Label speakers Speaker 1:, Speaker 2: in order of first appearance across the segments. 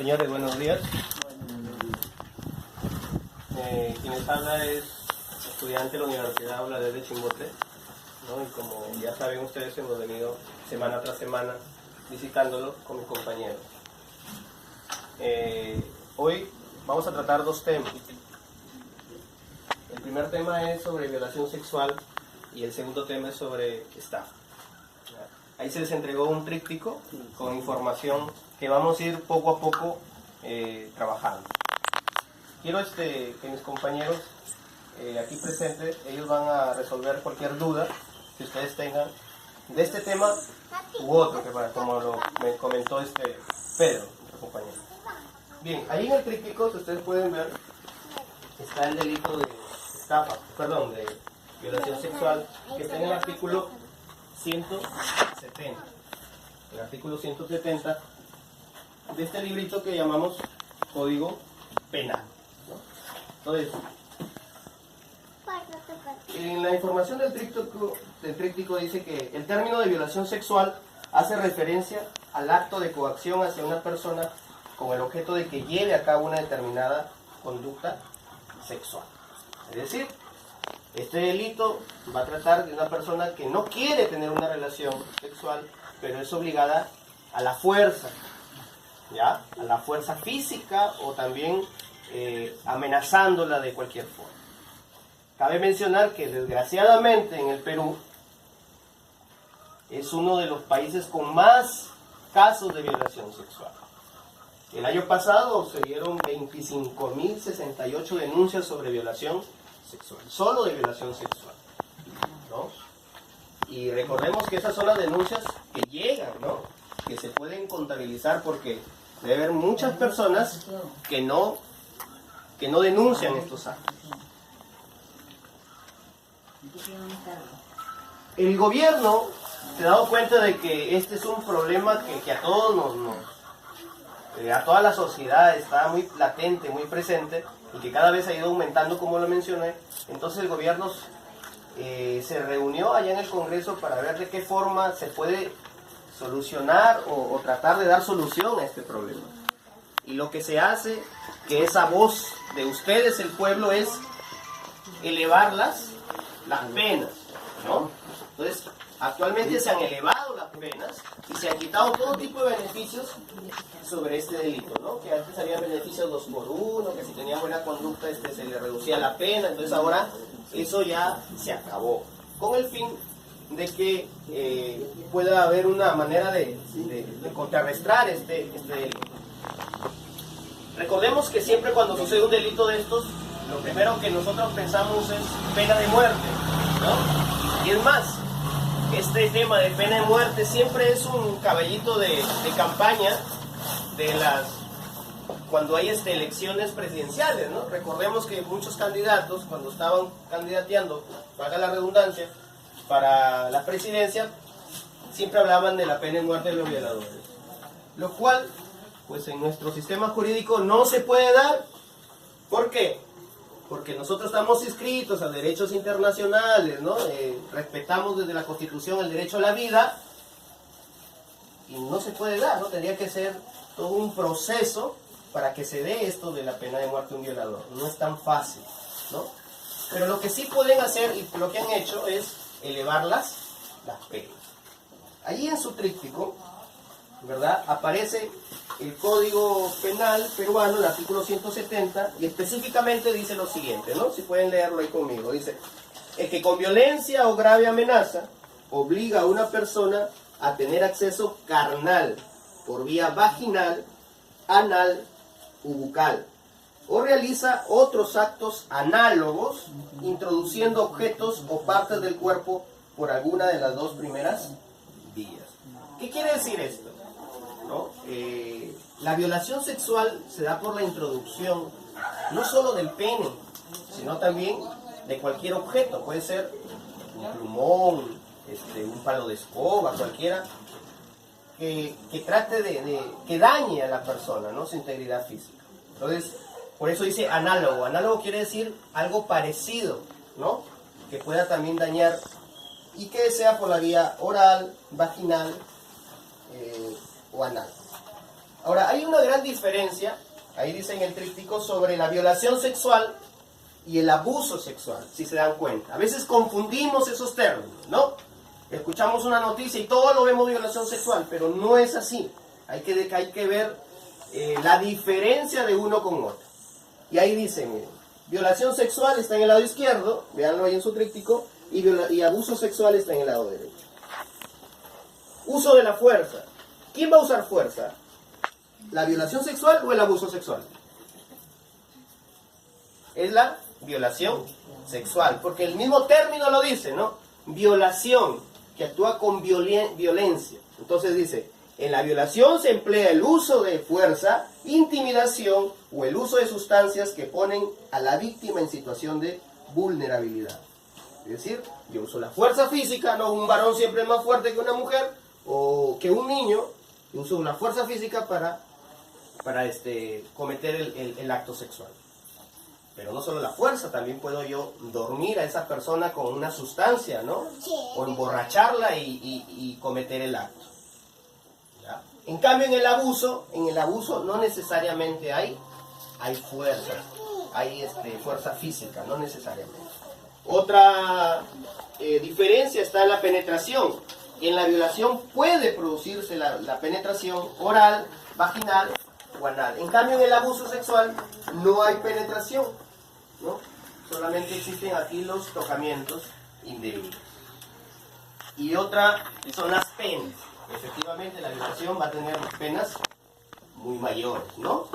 Speaker 1: Señores, buenos días. Quienes habla es estudiante de la Universidad Bladel de Chimbote, ¿no? Y como ya saben ustedes, hemos venido semana tras semana visitándolo con mis compañeros. Hoy vamos a tratar dos temas. El primer tema es sobre violación sexual y el segundo tema es sobre estafa. Ahí se les entregó un tríptico con información que vamos a ir poco a poco trabajando. Quiero que mis compañeros aquí presentes, ellos van a resolver cualquier duda que ustedes tengan de este tema u otro, como me comentó Pedro, nuestro compañero. Bien, ahí en el tríptico, si ustedes pueden ver, está el delito de estafa, de violación sexual, que está en el artículo 170. El artículo 170 de este librito que llamamos Código Penal, ¿no? Entonces, en la información del tríptico dice que el término de violación sexual hace referencia al acto de coacción hacia una persona con el objeto de que lleve a cabo una determinada conducta sexual. Es decir, este delito va a tratar de una persona que no quiere tener una relación sexual, pero es obligada a la fuerza, ¿ya? A la fuerza física o también amenazándola de cualquier forma. Cabe mencionar que desgraciadamente en el Perú es uno de los países con más casos de violación sexual. El año pasado se dieron 25.068 denuncias sobre violación sexual, solo de violación sexual, ¿no? Y recordemos que esas son las denuncias que llegan, ¿no? Que se pueden contabilizar porque debe haber muchas personas que no denuncian estos actos. El gobierno se ha dado cuenta de que este es un problema que a todos a toda la sociedad está muy latente, muy presente, y que cada vez ha ido aumentando, como lo mencioné. Entonces el gobierno se reunió allá en el Congreso para ver de qué forma se puede solucionar o tratar de dar solución a este problema. Y lo que se hace, que esa voz de ustedes, el pueblo, es elevar las penas, ¿no? Entonces, actualmente se han elevado las penas y se han quitado todo tipo de beneficios sobre este delito, ¿no? Que antes había beneficios 2x1, que si tenía buena conducta se le reducía la pena. Entonces ahora eso ya se acabó, con el fin de que pueda haber una manera de contrarrestar este delito. Recordemos que siempre cuando sucede un delito de estos, lo primero que nosotros pensamos es pena de muerte, ¿no? Y es más, este tema de pena de muerte siempre es un caballito de campaña cuando hay elecciones presidenciales, ¿no? Recordemos que muchos candidatos, cuando estaban candidateando, valga la redundancia, para la presidencia, siempre hablaban de la pena de muerte de los violadores. Lo cual, pues en nuestro sistema jurídico no se puede dar. ¿Por qué? Porque nosotros estamos inscritos a derechos internacionales, ¿no? Respetamos desde la Constitución el derecho a la vida, y no se puede dar, ¿no? Tendría que ser todo un proceso para que se dé esto de la pena de muerte a un violador. No es tan fácil, ¿no? Pero lo que sí pueden hacer, y lo que han hecho, es elevar las penas. Allí en su tríptico, ¿verdad?, aparece el Código Penal peruano, el artículo 170, y específicamente dice lo siguiente, ¿no? Si pueden leerlo ahí conmigo. Dice: el que con violencia o grave amenaza obliga a una persona a tener acceso carnal por vía vaginal, anal u bucal, o realiza otros actos análogos introduciendo objetos o partes del cuerpo por alguna de las dos primeras vías. ¿Qué quiere decir esto? ¿No? La violación sexual se da por la introducción no solo del pene, sino también de cualquier objeto. Puede ser un plumón, un palo de escoba, cualquiera que trate que dañe a la persona, ¿no?, su integridad física. Entonces, por eso dice análogo. Análogo quiere decir algo parecido, ¿no?, que pueda también dañar, y que sea por la vía oral, vaginal o anal. Ahora, hay una gran diferencia, ahí dice en el tríptico, sobre la violación sexual y el abuso sexual, si se dan cuenta. A veces confundimos esos términos, ¿no? Escuchamos una noticia y todo lo vemos violación sexual, pero no es así. Hay que ver la diferencia de uno con otro. Y ahí dice, miren, violación sexual está en el lado izquierdo, véanlo ahí en su tríptico, y abuso sexual está en el lado derecho. Uso de la fuerza. ¿Quién va a usar fuerza? ¿La violación sexual o el abuso sexual? Es la violación sexual, porque el mismo término lo dice, ¿no? Violación, que actúa con violencia. Entonces dice, en la violación se emplea el uso de fuerza, intimidación o el uso de sustancias que ponen a la víctima en situación de vulnerabilidad. Es decir, yo uso la fuerza física, no, un varón siempre es más fuerte que una mujer o que un niño, yo uso una fuerza física para cometer el acto sexual. Pero no solo la fuerza, también puedo yo dormir a esa persona con una sustancia, ¿no? O emborracharla y cometer el acto. ¿Ya? En cambio, en el abuso no necesariamente hay fuerza, hay fuerza física, no necesariamente. Otra diferencia está en la penetración. En la violación puede producirse la penetración oral, vaginal o anal. En cambio, en el abuso sexual no hay penetración, ¿no? Solamente existen aquí los tocamientos indebidos. Y otra son las penas. Efectivamente, la violación va a tener penas muy mayores, ¿no?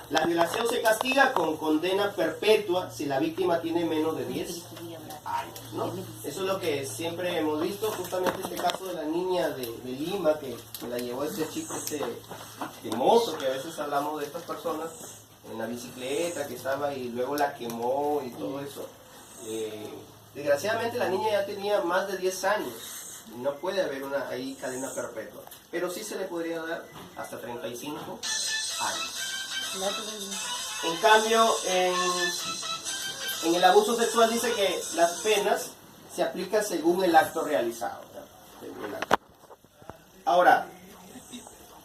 Speaker 1: La violación se castiga con condena perpetua si la víctima tiene menos de 10 años, ¿no? Eso es lo que siempre hemos visto, justamente este caso de la niña de Lima, que la llevó este chico, este mozo, que a veces hablamos de estas personas, en la bicicleta que estaba y luego la quemó y todo eso. Desgraciadamente la niña ya tenía más de 10 años. No puede haber ahí cadena perpetua, pero sí se le podría dar hasta 35 años. En cambio, en el abuso sexual dice que las penas se aplican según el acto realizado, ¿no? Según el acto. Ahora,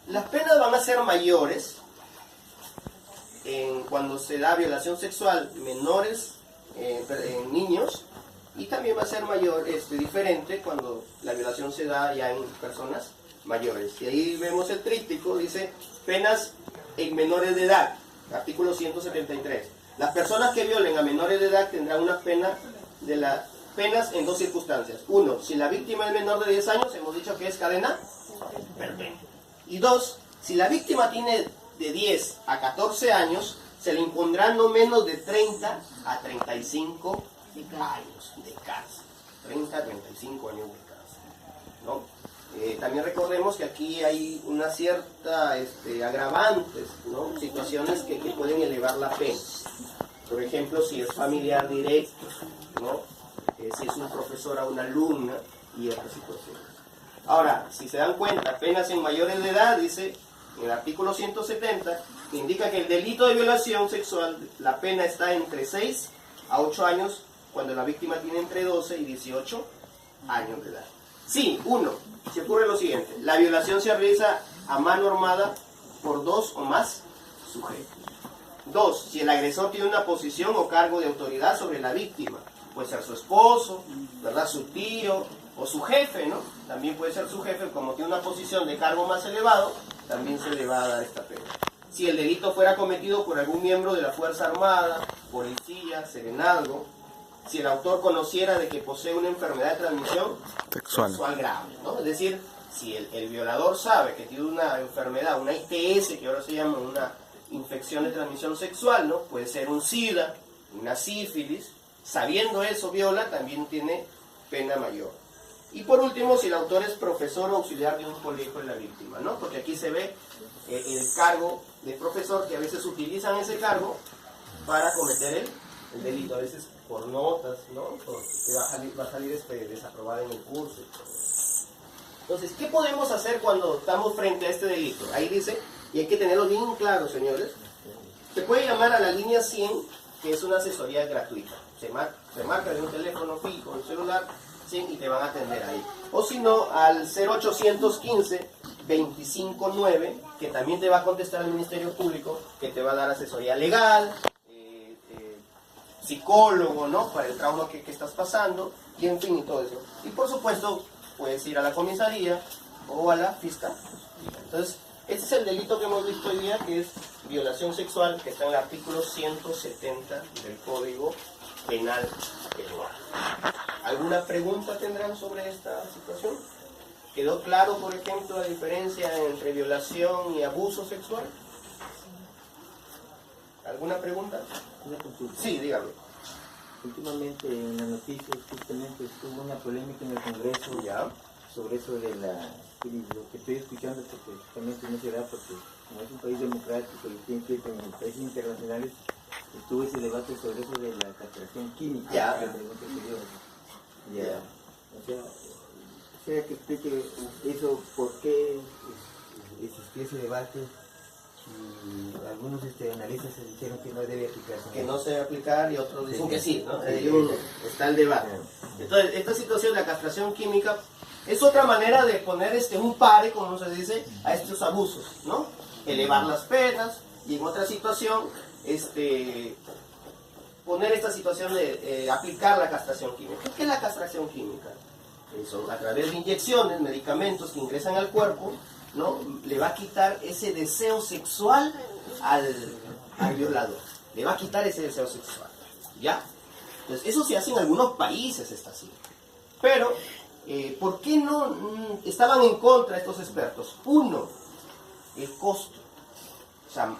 Speaker 1: las penas van a ser mayores cuando se da violación sexual menores, en niños, y también va a ser mayor, diferente cuando la violación se da ya en personas mayores. Y ahí vemos el tríptico, dice penas en menores de edad, artículo 173. Las personas que violen a menores de edad tendrán una pena penas en dos circunstancias. Uno, si la víctima es menor de 10 años, hemos dicho que es cadena perpetua. Y dos, si la víctima tiene de 10 a 14 años, se le impondrán no menos de 30 a 35 años de cárcel. 30 a 35 años de cárcel, ¿no? También recordemos que aquí hay una cierta agravantes, ¿no? Situaciones que pueden elevar la pena. Por ejemplo, si es familiar directo, ¿no? Si es un profesor a una alumna y otras situaciones. Ahora, si se dan cuenta, penas en mayores de edad, dice en el artículo 170, que indica que el delito de violación sexual, la pena está entre 6 a 8 años, cuando la víctima tiene entre 12 y 18 años de edad. Sí, si ocurre lo siguiente, la violación se realiza a mano armada por 2 o más sujetos. 2, si el agresor tiene una posición o cargo de autoridad sobre la víctima, puede ser su esposo, ¿verdad?, su tío o su jefe, ¿no? También puede ser su jefe, como tiene una posición de cargo más elevado, también se le va a dar esta pena. Si el delito fuera cometido por algún miembro de la Fuerza Armada, policía, serenazgo, si el autor conociera de que posee una enfermedad de transmisión sexual grave, ¿no? Es decir, si el violador sabe que tiene una enfermedad, una ITS, que ahora se llama una infección de transmisión sexual, ¿no? Puede ser un SIDA, una sífilis, sabiendo eso viola, también tiene pena mayor. Y por último, si el autor es profesor o auxiliar de un colegio de la víctima, ¿no? Porque aquí se ve el cargo de profesor, que a veces utilizan ese cargo para cometer el delito, a veces por notas, ¿no? Porque va a salir desaprobada en el curso. Entonces, ¿qué podemos hacer cuando estamos frente a este delito? Ahí dice, y hay que tenerlo bien claro, señores, se puede llamar a la línea 100, que es una asesoría gratuita. Se marca de un teléfono fijo, un celular, 100, y te van a atender ahí. O si no, al 0815 25.9, que también te va a contestar el Ministerio Público, que te va a dar asesoría legal, psicólogo, ¿no? Para el trauma que estás pasando, y en fin, y todo eso. Y por supuesto, puedes ir a la comisaría o a la fiscal. Entonces, este es el delito que hemos visto hoy día, que es violación sexual, que está en el artículo 170 del Código Penal peruano. ¿Alguna pregunta tendrán sobre esta situación? ¿Quedó claro, por ejemplo, la diferencia entre violación y abuso sexual? ¿Alguna pregunta?
Speaker 2: Una consulta.
Speaker 1: Sí, dígame.
Speaker 2: Últimamente en las noticias justamente estuvo una polémica en el Congreso
Speaker 1: Ya.
Speaker 2: sobre eso de lo que estoy escuchando, porque justamente no se da, porque como es un país democrático y tiene que en los países internacionales, estuvo ese debate sobre eso de la castración química.
Speaker 1: Ya.
Speaker 2: La pregunta que yo, ya. O sea, que explique eso, por qué existió ese debate. Y algunos analistas dijeron que no debe aplicarse.
Speaker 1: Que no se debe aplicar y otros dicen que sí, ¿no?
Speaker 2: Sí,
Speaker 1: está el debate. Entonces, esta situación de la castración química es otra manera de poner un pare, como se dice, a estos abusos, ¿no? Elevar las penas y en otra situación, poner esta situación de aplicar la castración química. ¿Qué es la castración química? Son a través de inyecciones, medicamentos que ingresan al cuerpo, ¿no? Le va a quitar ese deseo sexual al violador. Le va a quitar ese deseo sexual. ¿Ya? Entonces, eso se hace en algunos países, está así. Pero, ¿por qué no estaban en contra estos expertos? Uno, el costo. O sea,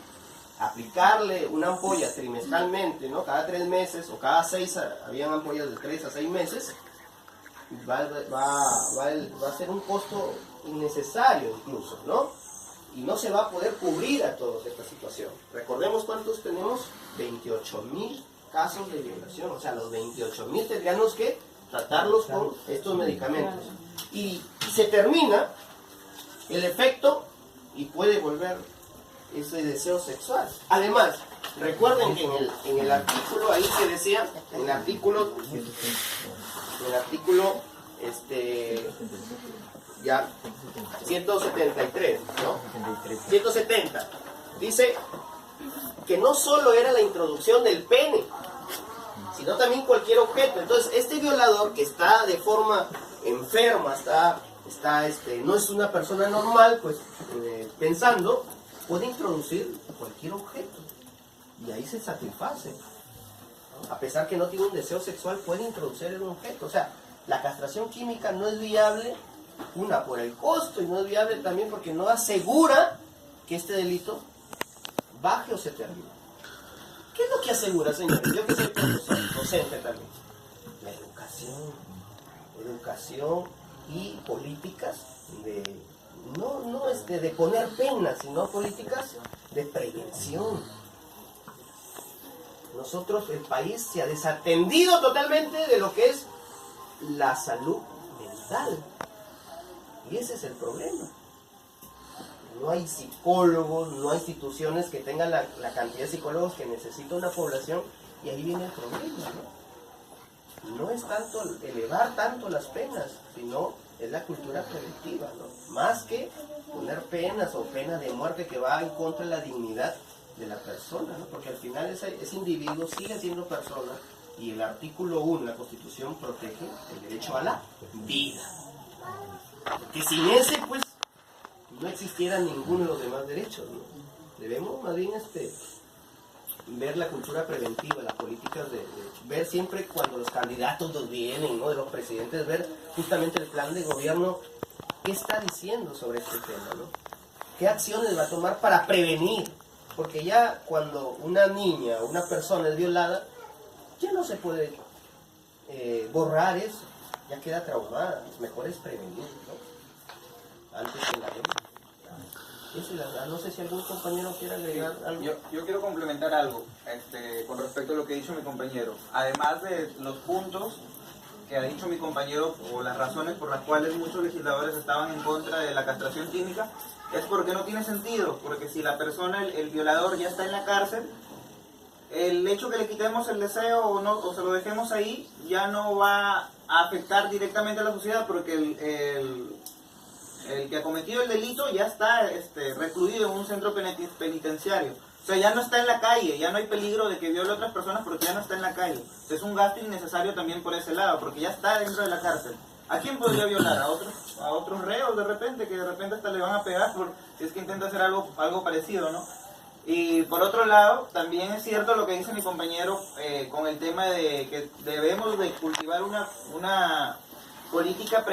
Speaker 1: aplicarle una ampolla trimestralmente, ¿no? Cada 3 meses o cada 6, habían ampollas de 3 a 6 meses, va a ser un costo innecesario incluso, ¿no? Y no se va a poder cubrir a todos esta situación. Recordemos cuántos tenemos, 28.000 casos de violación, o sea, los 28.000 tendríamos que tratarlos con estos medicamentos. Y se termina el efecto y puede volver ese deseo sexual. Además, recuerden que en el artículo ahí que decía, en el artículo ya 173, ¿no? 170 dice que no solo era la introducción del pene, sino también cualquier objeto. Entonces, este violador que está de forma enferma, no es una persona normal, pues pensando, puede introducir cualquier objeto y ahí se satisface, ¿no? A pesar que no tiene un deseo sexual, puede introducir un objeto. O sea, la castración química no es viable, una, por el costo, y no es viable también porque no asegura que este delito baje o se termine. ¿Qué es lo que asegura, señores? Yo que soy profesor, docente también. La educación y políticas de poner penas, sino políticas de prevención. Nosotros, el país se ha desatendido totalmente de lo que es la salud mental. Y ese es el problema. No hay psicólogos, no hay instituciones que tengan la cantidad de psicólogos que necesita una población, y ahí viene el problema, ¿no? No es tanto elevar tanto las penas, sino es la cultura preventiva, ¿no? Más que poner penas o pena de muerte que va en contra de la dignidad de la persona, ¿no? Porque al final ese individuo sigue siendo persona, y el artículo 1 de la Constitución protege el derecho a la vida. Que sin ese, pues, no existiera ninguno de los demás derechos, ¿no? Debemos más bien ver la cultura preventiva, las políticas de ver siempre cuando los candidatos nos vienen, ¿no? De los presidentes, ver justamente el plan de gobierno, qué está diciendo sobre este tema, ¿no? ¿Qué acciones va a tomar para prevenir? Porque ya cuando una niña o una persona es violada, ya no se puede borrar eso, ya queda traumada. Mejor es prevenir, ¿no? Antes que la vea. No sé si algún compañero quiere agregar algo.
Speaker 3: Yo quiero complementar algo con respecto a lo que ha dicho mi compañero. Además de los puntos que ha dicho mi compañero, o las razones por las cuales muchos legisladores estaban en contra de la castración química, es porque no tiene sentido. Porque si la persona, el violador, ya está en la cárcel, el hecho que le quitemos el deseo o se lo dejemos ahí ya no va a afectar directamente a la sociedad, porque el que ha cometido el delito ya está recluido en un centro penitenciario. O sea, ya no está en la calle, ya no hay peligro de que viole a otras personas porque ya no está en la calle. O sea, es un gasto innecesario también por ese lado, porque ya está dentro de la cárcel. ¿A quién podría violar? ¿A otros reos de repente? Que de repente hasta le van a pegar si es que intenta hacer algo parecido, ¿no? Y por otro lado, también es cierto lo que dice mi compañero con el tema de que debemos de cultivar una política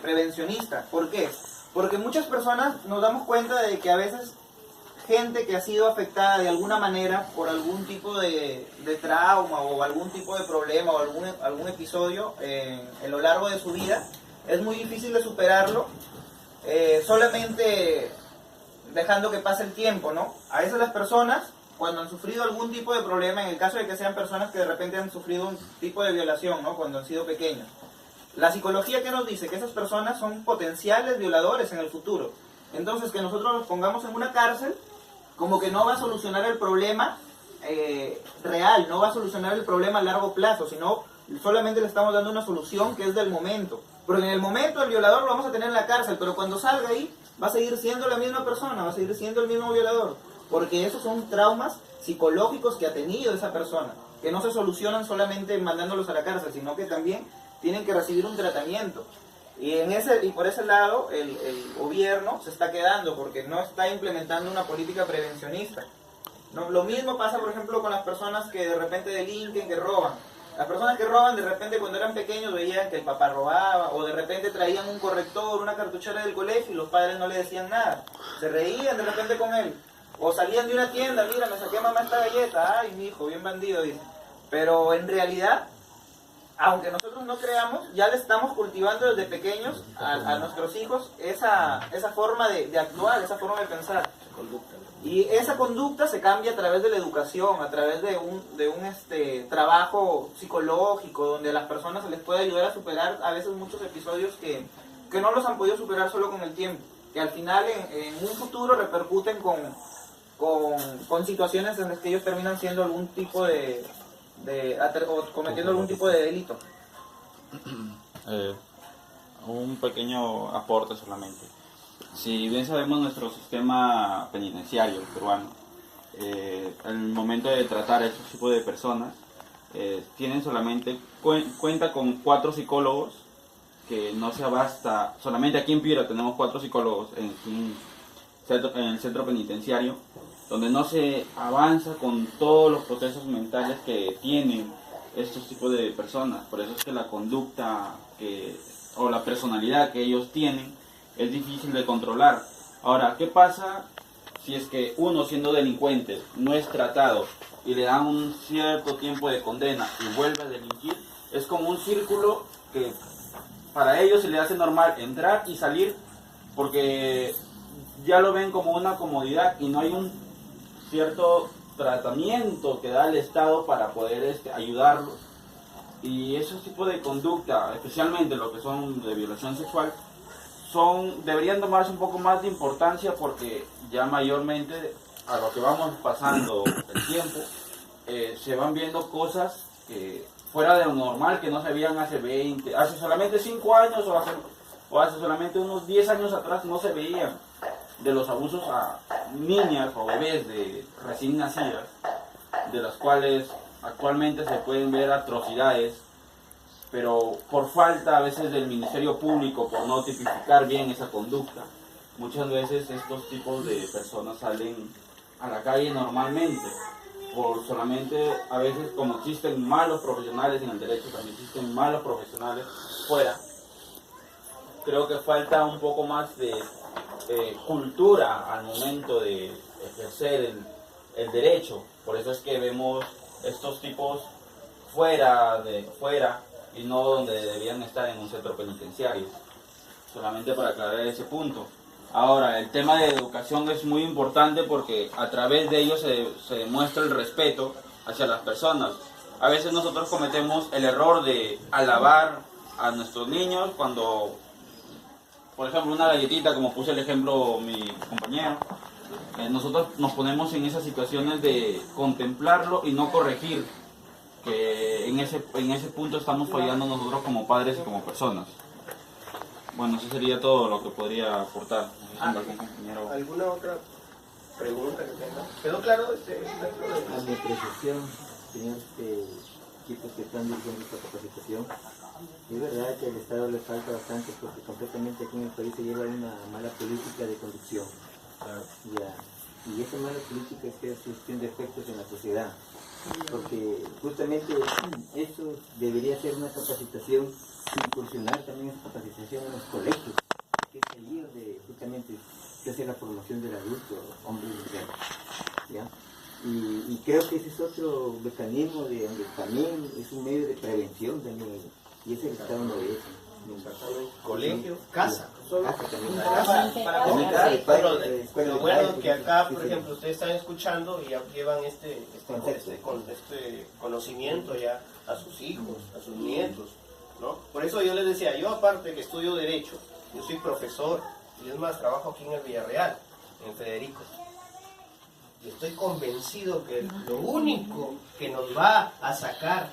Speaker 3: prevencionista. ¿Por qué? Porque muchas personas nos damos cuenta de que a veces gente que ha sido afectada de alguna manera por algún tipo de trauma o algún tipo de problema o algún episodio en lo largo de su vida, es muy difícil de superarlo solamente dejando que pase el tiempo, ¿no? A veces las personas, cuando han sufrido algún tipo de problema, en el caso de que sean personas que de repente han sufrido un tipo de violación, ¿no? Cuando han sido pequeños, la psicología que nos dice que esas personas son potenciales violadores en el futuro. Entonces, que nosotros los pongamos en una cárcel, como que no va a solucionar el problema real, no va a solucionar el problema a largo plazo, sino solamente le estamos dando una solución que es del momento. Porque en el momento el violador lo vamos a tener en la cárcel, pero cuando salga ahí va a seguir siendo la misma persona, va a seguir siendo el mismo violador. Porque esos son traumas psicológicos que ha tenido esa persona, que no se solucionan solamente mandándolos a la cárcel, sino que también tienen que recibir un tratamiento. Y por ese lado el gobierno se está quedando porque no está implementando una política prevencionista. No, lo mismo pasa, por ejemplo, con las personas que de repente delinquen, que roban. Las personas que roban, de repente cuando eran pequeños veían que el papá robaba, o de repente traían un corrector, una cartuchera del colegio y los padres no le decían nada. Se reían de repente con él. O salían de una tienda, mira, me saqué mamá esta galleta, ay mi hijo, bien bandido, dice. Pero en realidad, aunque nosotros no creamos, ya le estamos cultivando desde pequeños a nuestros hijos esa forma de actuar, esa forma de pensar. Y esa conducta se cambia a través de la educación, a través de un trabajo psicológico, donde a las personas se les puede ayudar a superar a veces muchos episodios que no los han podido superar solo con el tiempo, que al final en un futuro repercuten con situaciones en las que ellos terminan siendo algún tipo o cometiendo algún tipo de delito.
Speaker 4: Un pequeño aporte solamente. Si bien sabemos nuestro sistema penitenciario peruano, al momento de tratar a estos tipos de personas, tienen solamente, cuenta con 4 psicólogos, que no se abasta, solamente aquí en Piura tenemos 4 psicólogos en el centro penitenciario, donde no se avanza con todos los procesos mentales que tienen estos tipos de personas. Por eso es que la conducta o la personalidad que ellos tienen es difícil de controlar. Ahora, ¿qué pasa si es que uno, siendo delincuente, no es tratado y le dan un cierto tiempo de condena y vuelve a delinquir? Es como un círculo que para ellos se le hace normal entrar y salir, porque ya lo ven como una comodidad y no hay un cierto tratamiento que da el Estado para poder ayudarlos. Y esos tipos de conducta, especialmente lo que son de violación sexual, deberían tomarse un poco más de importancia, porque ya mayormente a lo que vamos pasando el tiempo, se van viendo cosas que fuera de lo normal, que no se veían hace solamente 5 años o hace solamente unos 10 años atrás no se veían, de los abusos a niñas o bebés de recién nacidas, de las cuales actualmente se pueden ver atrocidades, pero por falta a veces del Ministerio Público, por no tipificar bien esa conducta, muchas veces estos tipos de personas salen a la calle normalmente, por solamente, a veces como existen malos profesionales en el derecho, también existen malos profesionales fuera. Creo que falta un poco más de cultura al momento de ejercer el derecho. Por eso es que vemos estos tipos fuera y no donde debían estar, en un centro penitenciario. Solamente para aclarar ese punto. Ahora, el tema de educación es muy importante, porque a través de ello se demuestra el respeto hacia las personas. A veces nosotros cometemos el error de alabar a nuestros niños cuando, por ejemplo, una galletita, como puse el ejemplo mi compañero, nosotros nos ponemos en esas situaciones de contemplarlo y no corregir, que en ese punto estamos fallando nosotros como padres y como personas. Bueno, eso sería todo lo que podría aportar. Algún compañero.
Speaker 1: ¿Alguna otra pregunta que tenga? ¿Quedó claro?
Speaker 2: A mi apreciación, señores chicos que están dirigiendo esta capacitación, es verdad que al Estado le falta bastante porque completamente aquí en el país se lleva una mala política de conducción. Ya. Y esa mala política es que tiene efectos en la sociedad. Porque justamente eso debería ser una capacitación, incursionar también esa capacitación en los colegios, que es allí donde justamente se hace la formación del adulto, hombre y mujer. ¿Ya? Y creo que ese es otro mecanismo de donde también es un medio de prevención también, y es el Estado no es.
Speaker 1: Colegio, casa.
Speaker 2: Casa también.
Speaker 3: Para comentar,
Speaker 1: Lo bueno que acá, por ejemplo, ustedes están escuchando y ya llevan este conocimiento ya a sus hijos, a sus nietos, ¿no? Por eso yo les decía, yo aparte que estudio Derecho, yo soy profesor y es más, trabajo aquí en el Villarreal, en Federico. Y estoy convencido que lo único que nos va a sacar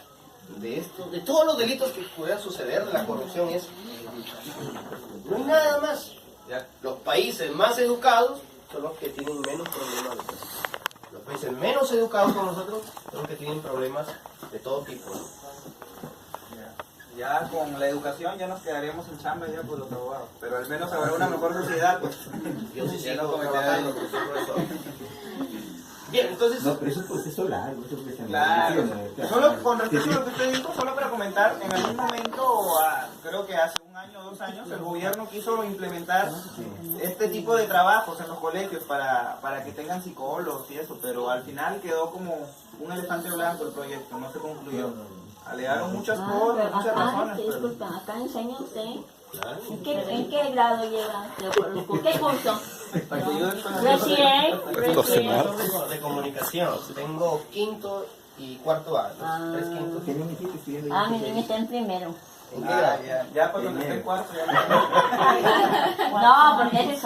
Speaker 1: de esto, de todos los delitos que puedan suceder de la corrupción es no hay nada más. Los países más educados son los que tienen menos problemas. Los países menos educados con nosotros son los que tienen problemas de todo tipo, ¿no?
Speaker 3: Ya con la educación ya nos quedaríamos en chamba ya por los abogados, pero al menos habrá una mejor sociedad, pues.
Speaker 1: Yo sí
Speaker 3: Ya
Speaker 1: sigo
Speaker 3: no cometeré
Speaker 1: trabajando
Speaker 3: delitos.
Speaker 1: como profesor. Bien, entonces...
Speaker 2: No, pero eso es un proceso largo, eso es
Speaker 3: Claro.
Speaker 2: claro.
Speaker 3: Solo con respecto a lo que usted dijo, solo para comentar, en algún momento, creo que hace 1 año o 2 años, el gobierno quiso implementar este tipo de trabajos en los colegios para que tengan psicólogos y eso, pero al final quedó como un elefante blanco el proyecto, no se concluyó. Alegaron muchas cosas, muchas razones. Pero...
Speaker 5: Disculpa, acá enseña usted.
Speaker 1: Claro.
Speaker 5: ¿En qué grado llega? ¿Con qué curso?
Speaker 3: Para que yo después-
Speaker 1: De comunicación. Tengo 5º y 4º año. 3 quintos.
Speaker 2: ¿Qué niño está estudiando?
Speaker 5: Ah, mi niña está en primero.
Speaker 1: ¿En qué grado?
Speaker 3: Ya cuando esté en cuarto ya no.
Speaker 5: No, porque ese es